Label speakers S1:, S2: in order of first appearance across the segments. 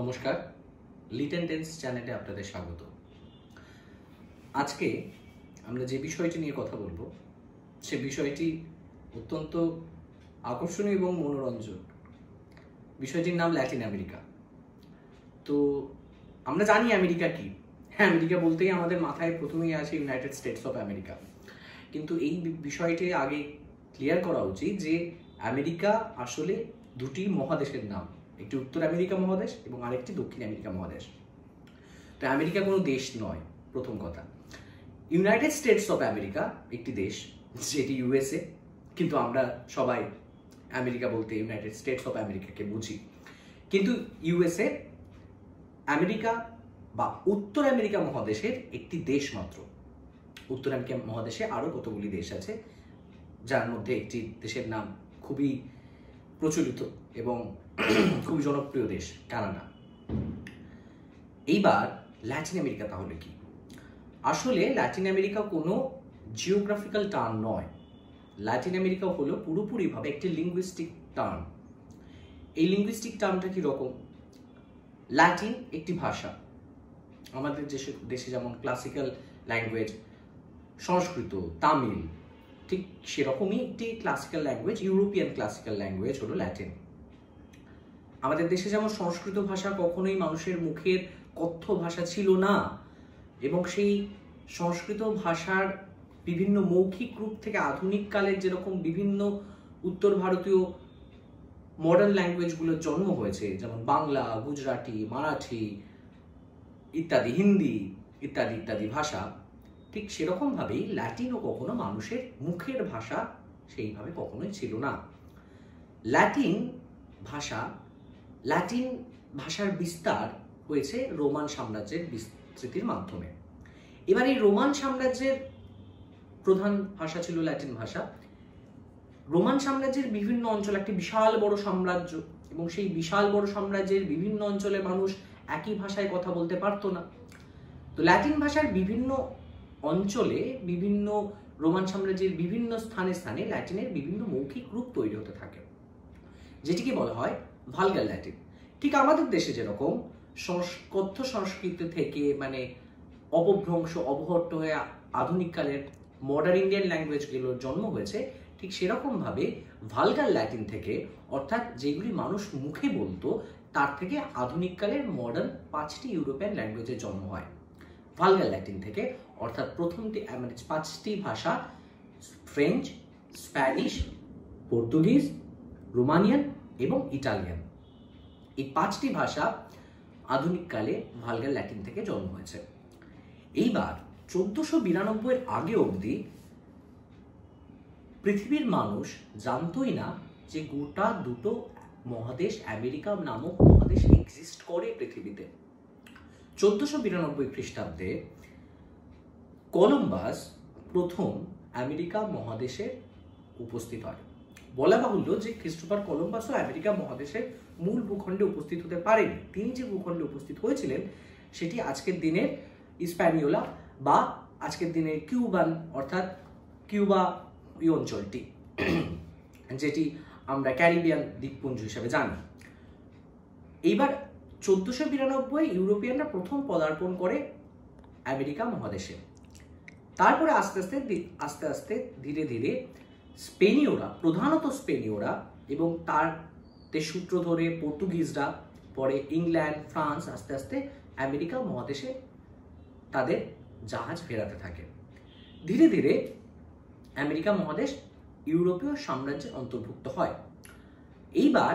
S1: নমস্কার, লিটন টেন্স চ্যানেলে আপনাদের স্বাগত। আজকে আমরা যে বিষয়টি নিয়ে কথা বলবো সে বিষয়টি অত্যন্ত আকর্ষণীয় এবং মনোরঞ্জন। বিষয়টির নাম ল্যাটিন আমেরিকা। তো আমরা জানি আমেরিকা কি। হ্যাঁ, আমেরিকা বলতেই আমাদের মাথায় প্রথমেই আসে ইউনাইটেড স্টেটস অফ আমেরিকা। কিন্তু এই বিষয়টি আগে ক্লিয়ার করা উচিত যে আমেরিকা আসলে দুটি মহাদেশের নাম, একটি উত্তর আমেরিকা মহাদেশ এবং আরেকটি দক্ষিণ আমেরিকা মহাদেশ। তো আমেরিকা কোনো দেশ নয়, প্রথম কথা। ইউনাইটেড স্টেটস অফ আমেরিকা একটি দেশ, যেটি ইউএসএ, কিন্তু আমরা সবাই আমেরিকা বলতে ইউনাইটেড স্টেটস অফ আমেরিকাকে বুঝি। কিন্তু ইউএসএ আমেরিকা বা উত্তর আমেরিকা মহাদেশের একটি দেশ মাত্র। উত্তর আমেরিকা মহাদেশে আরও কতগুলি দেশ আছে, যার মধ্যে একটি দেশের নাম খুবই প্রচলিত এবং খুব জনপ্রিয় দেশ, কানাডা। এইবার ল্যাটিন আমেরিকা তাহলে কি? আসলে ল্যাটিন আমেরিকা কোনো জিওগ্রাফিক্যাল টার্ম নয়। ল্যাটিন আমেরিকা হলো পুরোপুরিভাবে একটি লিঙ্গুইস্টিক টার্ম। এই লিঙ্গুইস্টিক টার্মটা কি রকম? ল্যাটিন একটি ভাষা। আমাদের দেশে যেমন ক্লাসিক্যাল ল্যাঙ্গুয়েজ সংস্কৃত, তামিল, ঠিক সেরকমই একটি classical language, European classical language হলো ল্যাটিন। আমাদের দেশে যেমন সংস্কৃত ভাষা কখনোই মানুষের মুখের কথ্য ভাষা ছিল না, এবং সেই সংস্কৃত ভাষার বিভিন্ন মৌখিক রূপ থেকে আধুনিক কালের যেরকম বিভিন্ন উত্তর ভারতীয় মডার্ন ল্যাঙ্গুয়েজগুলোর জন্ম হয়েছে, যেমন বাংলা, গুজরাটি, মারাঠি ইত্যাদি, হিন্দি ইত্যাদি ইত্যাদি ভাষা, ঠিক সেরকমভাবেই ল্যাটিনও কখনো মানুষের মুখের ভাষা সেইভাবে কখনোই ছিল না। ল্যাটিন ভাষার বিস্তার হয়েছে রোমান সাম্রাজ্যের বিস্তৃতির মাধ্যমে। এবার এই রোমান সাম্রাজ্যের প্রধান ভাষা ছিল ল্যাটিন ভাষা। রোমান সাম্রাজ্যের বিভিন্ন অঞ্চল একটি বিশাল বড় সাম্রাজ্য, এবং সেই বিশাল বড় সাম্রাজ্যের বিভিন্ন অঞ্চলের মানুষ একই ভাষায় কথা বলতে পারতো না। তো ল্যাটিন ভাষার বিভিন্ন অঞ্চলে, বিভিন্ন রোমান সাম্রাজ্যের বিভিন্ন স্থানে স্থানে ল্যাটিনের বিভিন্ন মৌখিক রূপ তৈরি হতে থাকে, যেটিকে বলা হয় ভালগার ল্যাটিন। ঠিক আমাদের দেশে যেরকম কথ্য সংস্কৃত থেকে অপভ্রংশ অবহট্ট হয়ে আধুনিক কালের মডার্ন ইন্ডিয়ান ল্যাঙ্গুয়েজগুলোর জন্ম হয়েছে, ঠিক সেরকমভাবে ভালগার ল্যাটিন থেকে, অর্থাৎ যেগুলি মানুষ মুখে বলতো, তার থেকে আধুনিক কালের মডার্ন 5টি ইউরোপিয়ান ল্যাঙ্গুয়েজের জন্ম হয়। ভালগার ল্যাটিন থেকে, অর্থাৎ প্রথমটি 5টি ভাষা, ফ্রেঞ্চ, স্প্যানিশ, পর্তুগিজ, রোমানিয়ান এবং ইটালিয়ান, এই 5টি ভাষা আধুনিক কালে ভালগার ল্যাটিন থেকে জন্ম হয়েছে। এইবার 1492 আগে অবধি পৃথিবীর মানুষ জানতোই না যে গোটা দুটো মহাদেশ, আমেরিকা নামক মহাদেশ এক্সিস্ট করে পৃথিবীতে। 1492 খ্রিস্টাব্দে কলম্বাস প্রথম আমেরিকা মহাদেশে উপস্থিত হয়। বলা বাহুল্য যে ক্রিস্টোফার কলম্বাসও আমেরিকা মহাদেশের মূল ভূখণ্ডে উপস্থিত হতে পারেনি। তিনি যে ভূখণ্ডে উপস্থিত হয়েছিলেন সেটি আজকের দিনের ইস্প্যানিওলা বা আজকের দিনের কিউবান, অর্থাৎ কিউবা এই অঞ্চলটি, যেটি আমরা ক্যারিবিয়ান দ্বীপপুঞ্জ হিসেবে জানি। এইবার 1492 ইউরোপিয়ানরা প্রথম পদার্পণ করে আমেরিকা মহাদেশে। তারপরে আস্তে আস্তে ধীরে ধীরে স্পেনীয়রা, প্রধানত স্পেনীয়রা, এবং তার সূত্র ধরে পর্তুগিজরা, পরে ইংল্যান্ড, ফ্রান্স, আস্তে আস্তে আমেরিকা মহাদেশে তাদের জাহাজ ফেরাতে থাকে। ধীরে ধীরে আমেরিকা মহাদেশ ইউরোপীয় সাম্রাজ্যের অন্তর্ভুক্ত হয়। এইবার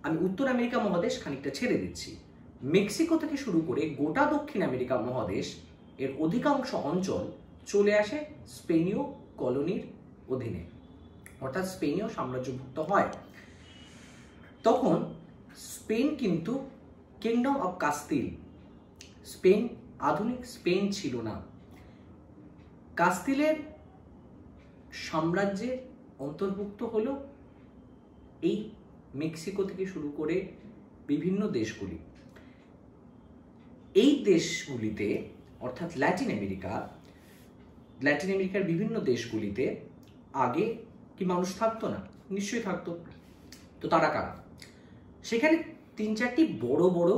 S1: আমি উত্তর আমেরিকা মহাদেশ খানিকটা ছেড়ে দিচ্ছি। মেক্সিকো থেকে শুরু করে গোটা দক্ষিণ আমেরিকা মহাদেশ এর অধিকাংশ অঞ্চল চলে আসে স্পেনীয় কলোনির অধীনে, অর্থাৎ স্পেনীয় সাম্রাজ্যভুক্ত হয়। তখন স্পেন কিন্তু কিংডম অফ কাস্তিল, স্পেন আধুনিক স্পেন ছিল না। কাস্তিলের সাম্রাজ্যের অন্তর্ভুক্ত হলো এই মেক্সিকো থেকে শুরু করে বিভিন্ন দেশগুলি। এই দেশগুলিতে, অর্থাৎ ল্যাটিন আমেরিকার বিভিন্ন দেশগুলিতে আগে কি মানুষ থাকতো না? নিশ্চয়ই থাকতো। তো তারা কারা? সেখানে 3-4টি বড় বড়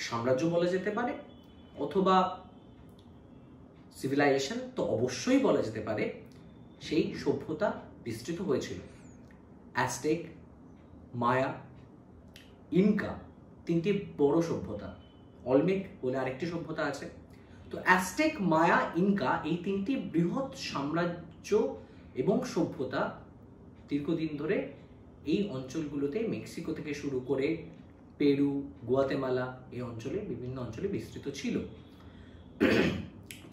S1: সাম্রাজ্য বলা যেতে পারে, অথবা সিভিলাইজেশন তো অবশ্যই বলা যেতে পারে, সেই সভ্যতা বিস্তৃত হয়েছিল। অ্যাজটেক, মায়া, ইনকা, 3টি বড় সভ্যতা। অলমেক বলে আরেকটি সভ্যতা আছে। তো অ্যাজটেক, মায়া, ইনকা এই 3টি বৃহৎ সাম্রাজ্য এবং সভ্যতা দীর্ঘদিন ধরে এই অঞ্চলগুলোতে, মেক্সিকো থেকে শুরু করে পেরু, গুয়াতেমালা এই অঞ্চলে, বিভিন্ন অঞ্চলে বিস্তৃত ছিল।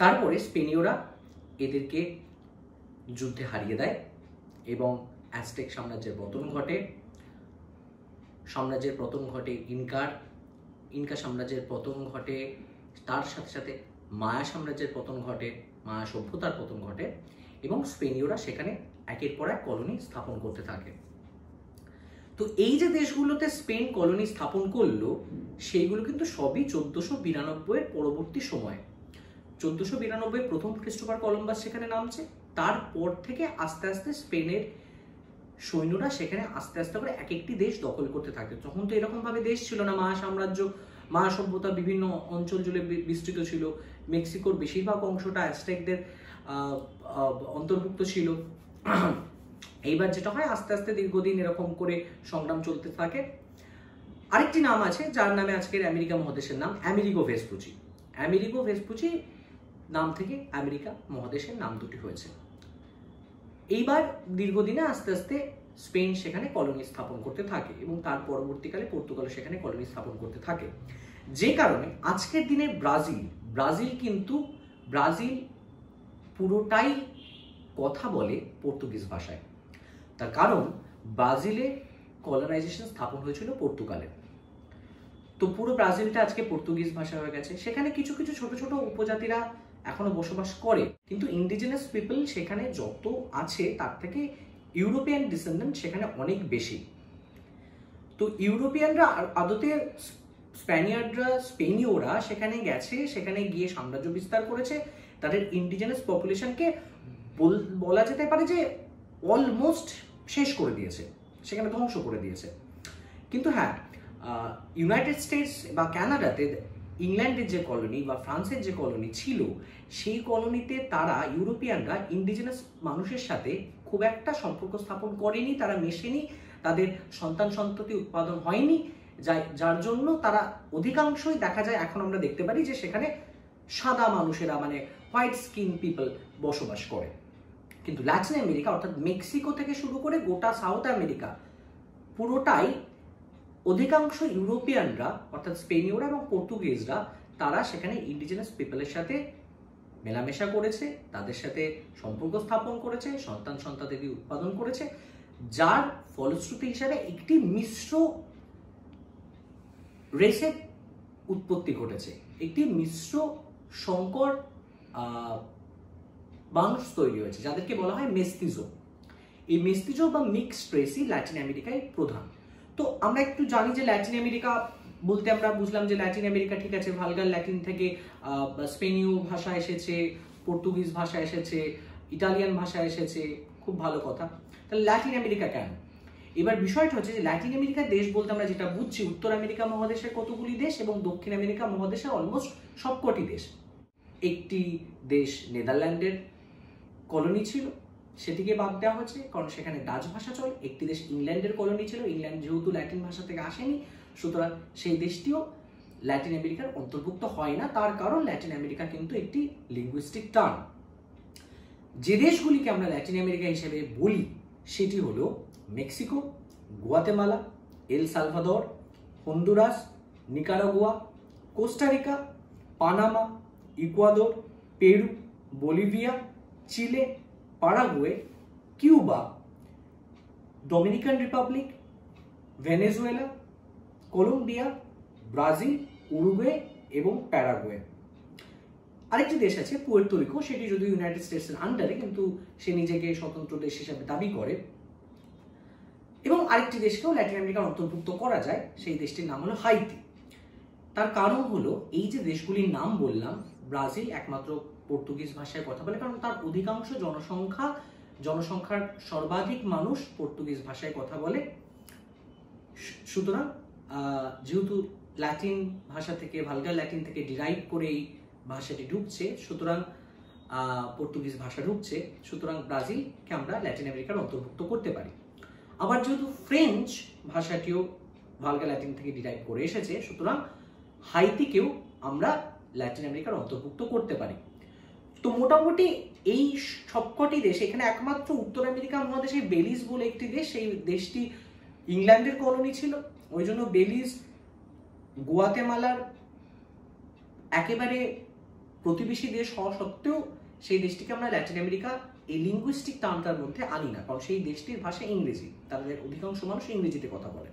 S1: তারপরে স্পেনীয়রা এদেরকে যুদ্ধে হারিয়ে দেয় এবং অ্যাজটেক সাম্রাজ্যের পতন ঘটে। ইনকা সাম্রাজ্যের পতন ঘটে, তার সাথে সাথে মায়া সাম্রাজ্যের পতন ঘটে, মায়া সভ্যতার পতন ঘটে এবং স্পেনীয়রা সেখানে একের পর এক কলোনি স্থাপন করতে থাকে। তো এই যে দেশগুলোতে স্পেন কলোনি স্থাপন করলো, সেইগুলো কিন্তু সবই 1492 এর পরবর্তী সময়। 1492 প্রথম ক্রিস্টোফার কলম্বাস সেখানে নামছে, তারপর থেকে আস্তে আস্তে স্পেনের সৈন্যরা সেখানে আস্তে আস্তে করে এক একটি দেশ দখল করতে থাকে। তখন তো এরকম ভাবে দেশ ছিল না, মায়া সাম্রাজ্য, মায়া সভ্যতা বিভিন্ন অঞ্চল জুড়ে বিস্তৃত ছিল। মেক্সিকোর বেশিরভাগ অংশটা অ্যাজটেকদের অন্তর্ভুক্ত ছিল। এইবার যেটা হয়, আস্তে আস্তে দীর্ঘদিন এরকম করে সংগ্রাম চলতে থাকে। আরেকটি নাম আছে যার নামে আজকের আমেরিকা মহাদেশের নাম, আমেরিগো ভেসপুচি। আমেরিগো ভেসপুচি নাম থেকে আমেরিকা মহাদেশের নাম দুটি হয়েছে। এইবার দীর্ঘদিনে আস্তে আস্তে স্পেন সেখানে কলোনি স্থাপন করতে থাকে এবং তার পরবর্তীকালে পর্তুগাল সেখানে কলোনি স্থাপন করতে থাকে। যে কারণে আজকের দিনে ব্রাজিল পুরোটাই কথা বলে পর্তুগিজ ভাষায়। তার কারণ ব্রাজিলে কলোনাইজেশন স্থাপন হয়েছিল পর্তুগালে। তো পুরো ব্রাজিলটা আজকে পর্তুগিজ ভাষা হয়ে গেছে। সেখানে কিছু কিছু ছোট ছোট উপজাতিরা এখনো বসবাস করে, কিন্তু ইন্ডিজিনাস পিপল সেখানে যত আছে তার থেকে ইউরোপিয়ান ডিসেন্ডেন্ট সেখানে অনেক বেশি। তো ইউরোপিয়ানরা আদতে, স্পেনীয়রা সেখানে গেছে, সেখানে গিয়ে সাম্রাজ্য বিস্তার করেছে, তাদের ইন্ডিজিনাস পপুলেশনকে বলা যেতে পারে যে অলমোস্ট শেষ করে দিয়েছে, সেখানে ধ্বংস করে দিয়েছে। কিন্তু হ্যাঁ, ইউনাইটেড স্টেটস বা কানাডাতে ইংল্যান্ডের যে কলোনি বা ফ্রান্সের যে কলোনি ছিল, সেই কলোনিতে তারা ইউরোপিয়ানরা ইন্ডিজিনাস মানুষের সাথে খুব একটা সম্পর্ক স্থাপন করেনি, তারা মেশেনি, তাদের সন্তান সন্ততি উৎপাদন হয়নি, যার জন্য তারা অধিকাংশই দেখা যায়, এখন আমরা দেখতে পারি যে সেখানে সাদা মানুষেরা, মানে হোয়াইট স্কিন পিপল বসবাস করে। কিন্তু ল্যাটিন আমেরিকা অর্থাৎ মেক্সিকো থেকে শুরু করে গোটা সাউথ আমেরিকা পুরোটাই অধিকাংশ ইউরোপিয়ানরা অর্থাৎ স্পেনীয়রা এবং পর্তুগিজরা তারা সেখানে ইন্ডিজিনাস পিপলের সাথে মেলামেশা করেছে, তাদের সাথে সম্পর্ক স্থাপন করেছে, সন্তান সন্ততি উৎপাদন করেছে, যার ফলশ্রুতি হিসাবে একটি মিশ্র রেসের উৎপত্তি ঘটেছে, একটি মিশ্র সংকর মানুষ তৈরি হয়েছে, যাদেরকে বলা হয় মেস্তিজো। এই মেস্তিজো বা মিক্সড রেসই ল্যাটিন আমেরিকায় প্রধান। তো আমরা একটু জানি যে ল্যাটিন আমেরিকা বলতে আমরা বুঝলাম যে ল্যাটিন আমেরিকা, ঠিক আছে, ভালগার ল্যাটিন থেকে স্পেনীয় ভাষা এসেছে, পর্তুগিজ ভাষা এসেছে, ইটালিয়ান ভাষা এসেছে, খুব ভালো কথা। তাহলে ল্যাটিন আমেরিকা কেন? এবার বিষয়টা হচ্ছে যে ল্যাটিন আমেরিকার দেশ বলতে আমরা যেটা বুঝছি, উত্তর আমেরিকা মহাদেশের কতগুলি দেশ এবং দক্ষিণ আমেরিকা মহাদেশের অলমোস্ট সবকটি দেশ। একটি দেশ নেদারল্যান্ডের কলোনি ছিল, সেটিকে বাদ দেওয়া হয়েছে কারণ সেখানে ডাচ ভাষা চলে। একটি দেশ ইংল্যান্ডের কলোনি ছিল, ইংল্যান্ড যেহেতু ল্যাটিন ভাষা থেকে আসেনি, সুতরাং সেই দেশটিও ল্যাটিন আমেরিকার অন্তর্ভুক্ত হয় না। তার কারণ ল্যাটিন আমেরিকা কিন্তু একটি লিঙ্গুইস্টিক টার্ম। যে দেশগুলিকে আমরা ল্যাটিন আমেরিকা হিসেবে বলি সেটি হলো Mexico, Guatemala, El Salvador, Honduras, Nicaragua, Costa Rica, Panama, Ecuador, Peru, Bolivia, Chile, Paraguay, Cuba, Dominican Republic, Venezuela, Colombia, Brazil, Uruguay এবং প্যারাগুয়ে। আরেকটি দেশ আছে পুয়ের্তো রিকো, সেটি যদিও ইউনাইটেড স্টেটসের আন্ডারে, কিন্তু সে নিজেকে স্বতন্ত্র দেশ হিসেবে দাবি করে। এবং আরেকটি দেশকেও ল্যাটিন আমেরিকার অন্তর্ভুক্ত করা যায়, সেই দেশটির নাম হলো হাইতি। তার কারণ হলো এই যে দেশগুলির নাম বললাম, ব্রাজিল একমাত্র পর্তুগিজ ভাষায় কথা বলে, কারণ তার অধিকাংশ জনসংখ্যার সর্বাধিক মানুষ পর্তুগিজ ভাষায় কথা বলে। সুতরাং যেহেতু ল্যাটিন ভাষা থেকে, ভালগার ল্যাটিন থেকে ডিরাইভ করে এই ভাষাটি ঢুকছে, সুতরাং পর্তুগিজ ভাষা ঢুকছে, সুতরাং ব্রাজিলকে আমরা ল্যাটিন আমেরিকার অন্তর্ভুক্ত করতে পারি। আবার যেহেতু ফ্রেঞ্চ ভাষাটিও ভালগার ল্যাটিন থেকে ডিরাইভ করে এসেছে, সুতরাং হাইতিকেও আমরা ল্যাটিন আমেরিকার অন্তর্ভুক্ত করতে পারি। তো মোটামুটি এই সবকটি দেশ, এখানে একমাত্র উত্তর আমেরিকা মহাদেশে বেলিজ বলে একটি দেশ, সেই দেশটি ইংল্যান্ডের কলোনি ছিল, ওই জন্য বেলিজ গুয়াতেমালার একেবারে প্রতিবেশী দেশ হওয়া সত্ত্বেও সেই দেশটিকে আমরা ল্যাটিন আমেরিকা এই লিঙ্গুইস্টিক টার্মটার মধ্যে আনি না, কারণ সেই দেশটির ভাষা ইংরেজি, তাদের অধিকাংশ মানুষ ইংরেজিতে কথা বলে।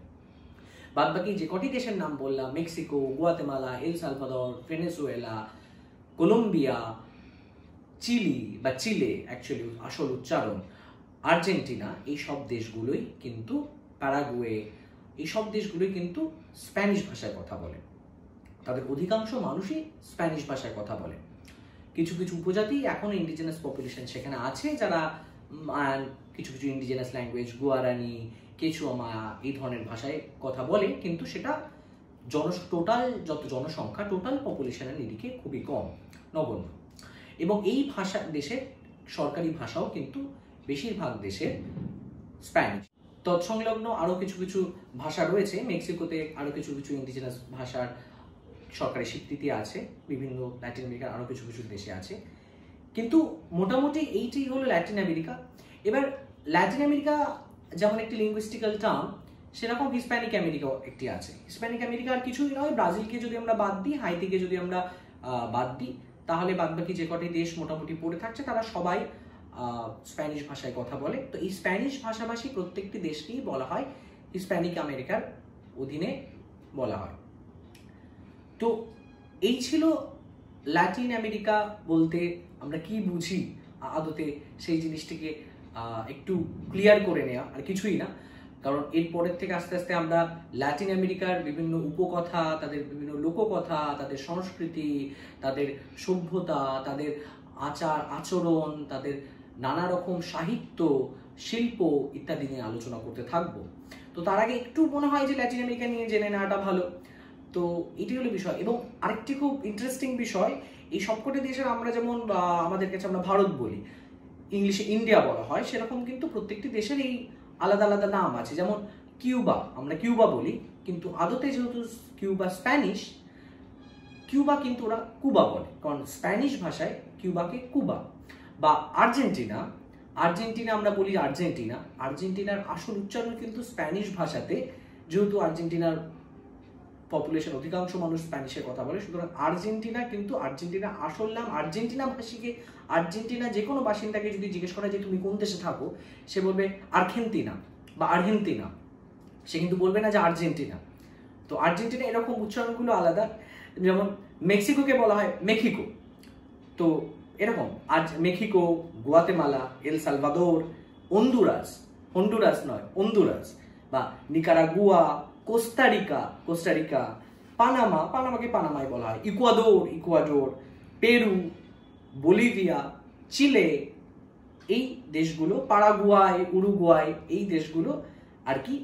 S1: বাদ বাকি যে কটি দেশের নাম বললাম, Mexico, Guatemala, El Salvador, Venezuela, Colombia, Chile বা চিলে অ্যাকচুয়ালি আসল উচ্চারণ, আর্জেন্টিনা, এই সব দেশগুলোই কিন্তু, প্যারাগুয়ে, এই সব দেশগুলোই কিন্তু স্প্যানিশ ভাষায় কথা বলে, তাদের অধিকাংশ মানুষই স্প্যানিশ ভাষায় কথা বলে। কিছু কিছু উপজাতি এখন ইন্ডিজিনাস পপুলেশন সেখানে আছে, যারা কিছু কিছু ইন্ডিজিনাস ল্যাঙ্গুয়েজ, গুয়ারানি, কেচুয়ামা এই ধরনের ভাষায় কথা বলে, কিন্তু সেটা টোটাল যত জনসংখ্যা, টোটাল পপুলেশনের নিরিখে খুবই কম, নগণ্য। এবং এই ভাষা দেশের সরকারি ভাষাও কিন্তু বেশিরভাগ দেশের স্প্যানিশ। তৎসংলগ্ন আরও কিছু কিছু ভাষা রয়েছে, মেক্সিকোতে আরও কিছু কিছু ইন্ডিজিনাস ভাষার সরকারি স্বীকৃতি আছে, বিভিন্ন ল্যাটিন আমেরিকার আরও কিছু কিছু দেশে আছে, কিন্তু মোটামুটি এইটি হলো ল্যাটিন আমেরিকা। এবার ল্যাটিন আমেরিকা যেমন একটি লিঙ্গুইস্টিক্যাল টার্ম, সেরকম হিস্প্যানিক আমেরিকাও একটি আছে। হিস্প্যানিক আমেরিকা আর কিছুই নয়, ব্রাজিলকে যদি আমরা বাদ দিই, হাইতিকে যদি আমরা বাদ দিই, তাহলে বাদবাকি যে কটি দেশ মোটামুটি পড়ে থাকছে তারা সবাই স্প্যানিশ ভাষায় কথা বলে। তো এই স্প্যানিশ ভাষাভাষী প্রত্যেকটি দেশকেই বলা হয় হিস্প্যানিক আমেরিকার অধীনে বলা হয়। তো এই ছিল ল্যাটিন আমেরিকা বলতে আমরা কি বুঝি আদতে, সেই জিনিসটিকে একটু ক্লিয়ার করে নেওয়া, আর কিছুই না। কারণ এরপরের থেকে আস্তে আস্তে আমরা ল্যাটিন আমেরিকার বিভিন্ন উপকথা, তাদের বিভিন্ন লোককথা, তাদের সংস্কৃতি, তাদের সভ্যতা, তাদের আচার আচরণ, তাদের নানা রকম সাহিত্য, শিল্প ইত্যাদি নিয়ে আলোচনা করতে থাকবো। তো তার আগে একটু মনে হয় যে ল্যাটিন আমেরিকা নিয়ে জেনে নেওয়াটা ভালো। তো এটি হলো বিষয়। এবং আরেকটি খুব ইন্টারেস্টিং বিষয়, এই সবকটি দেশের আমরা যেমন আমাদের কাছে আমরা ভারত বলি, ইংলিশে ইন্ডিয়া বলা হয়, সেরকম কিন্তু প্রত্যেকটি দেশের এই আলাদা আলাদা নাম আছে। যেমন কিউবা, আমরা কিউবা বলি, কিন্তু আদতে যেহেতু কিউবা স্প্যানিশ, কিউবা কিন্তু ওরা কুবা বলে, কারণ স্প্যানিশ ভাষায় কিউবাকে কুবা। বা আর্জেন্টিনা, আর্জেন্টিনা আমরা বলি আর্জেন্টিনা, আর্জেন্টিনার আসল উচ্চারণ কিন্তু স্প্যানিশ ভাষাতে, যেহেতু আর্জেন্টিনার পপুলেশন অধিকাংশ মানুষ স্প্যানিশে কথা বলে, সুতরাং আর্জেন্টিনা কিন্তু আর্জেন্টিনা আসল নাম। আর্জেন্টিনা ভাষীকে, আর্জেন্টিনা যে কোনো বাসিন্দাকে যদি জিজ্ঞেস করা যে তুমি কোন দেশে থাকো, সে বলবে আর্জেন্টিনা বা আর্জেন্টিনা, সে কিন্তু বলবে না যে আর্জেন্টিনা। তো আর্জেন্টিনা এরকম উচ্চারণগুলো আলাদা। যেমন মেক্সিকোকে বলা হয় মেক্সিকো, তো এরকম আজ Mexico, Guatemala, El Salvador, Honduras, Honduras নয় হন্ডুরাস, বা নিকারাগুয়া, কোস্টারিকা, কোস্টারিকা, পানামা, পানামাকে পানামাই বলা হয়, ইকুয়াদোর, ইকুয়াডোর, পেরু, বলিভিয়া, চিলে, এই দেশগুলো, পারাগুয়াই, উরুগুয়াই, এই দেশগুলো আর কি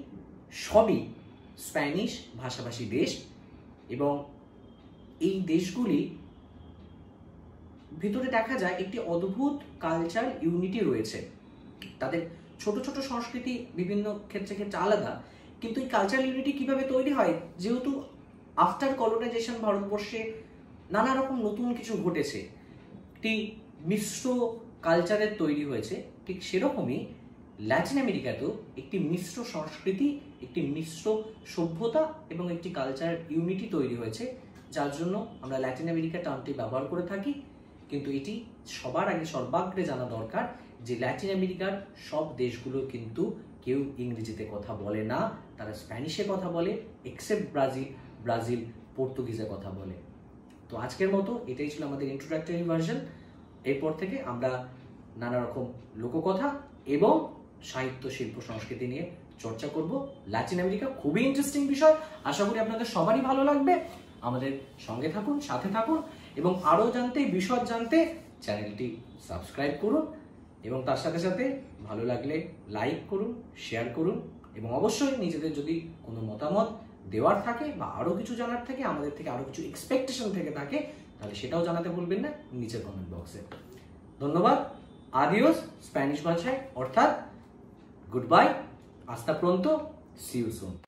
S1: সবই স্প্যানিশ ভাষাভাষী দেশ। এবং এই দেশগুলি ভিতরে দেখা যায় একটি অদ্ভুত কালচার ইউনিটি রয়েছে। তাদের ছোট ছোট সংস্কৃতি বিভিন্ন ক্ষেত্রে ক্ষেত্রে আলাদা, কিন্তু এই কালচার ইউনিটি কিভাবে তৈরি হয়, যেহেতু আফটার কলোনাইজেশন ভারতবর্ষে নানা রকম নতুন কিছু ঘটেছে, একটি মিশ্র কালচারের তৈরি হয়েছে, ঠিক সেরকমই ল্যাটিন আমেরিকাতেও একটি মিশ্র সংস্কৃতি, একটি মিশ্র সভ্যতা এবং একটি কালচার ইউনিটি তৈরি হয়েছে, যার জন্য আমরা ল্যাটিন আমেরিকা টার্মটি ব্যবহার করে থাকি। কিন্তু এটি সবার আগে সর্বাগ্রে জানা দরকার যে ল্যাটিন আমেরিকার সব দেশগুলো কিন্তু কেউ ইংরেজিতে কথা বলে না, তারা স্প্যানিশে কথা বলে, এক্সেপ্ট ব্রাজিল, ব্রাজিল পর্তুগিজে কথা বলে। তো আজকের মতো এটাই ছিল আমাদের ইন্ট্রোডাক্টরি ভার্সন। এরপর থেকে আমরা নানা রকম লোককথা এবং সাহিত্য, শিল্প, সংস্কৃতি নিয়ে চর্চা করব। ল্যাটিন আমেরিকা খুবই ইন্টারেস্টিং বিষয়, আশা করি আপনাদের সবারই ভালো লাগবে। আমাদের সঙ্গে থাকুন, সাথে থাকুন, এবং আরও জানতে, বিশদ জানতে চ্যানেলটি সাবস্ক্রাইব করুন, এবং তার সাথে সাথে ভালো লাগলে লাইক করুন, শেয়ার করুন এবং অবশ্যই নিজেদের যদি কোনো মতামত দেওয়ার থাকে বা আরও কিছু জানার থাকে, আমাদের থেকে আরও কিছু এক্সপেকটেশন থেকে থাকে, তাহলে সেটাও জানাতে ভুলবেন না নিচের কমেন্ট বক্সে। ধন্যবাদ। আদিওস স্প্যানিশ ভাষায়, অর্থাৎ গুড বাই, হাস্তা প্রন্তো, সি ইউ সুন।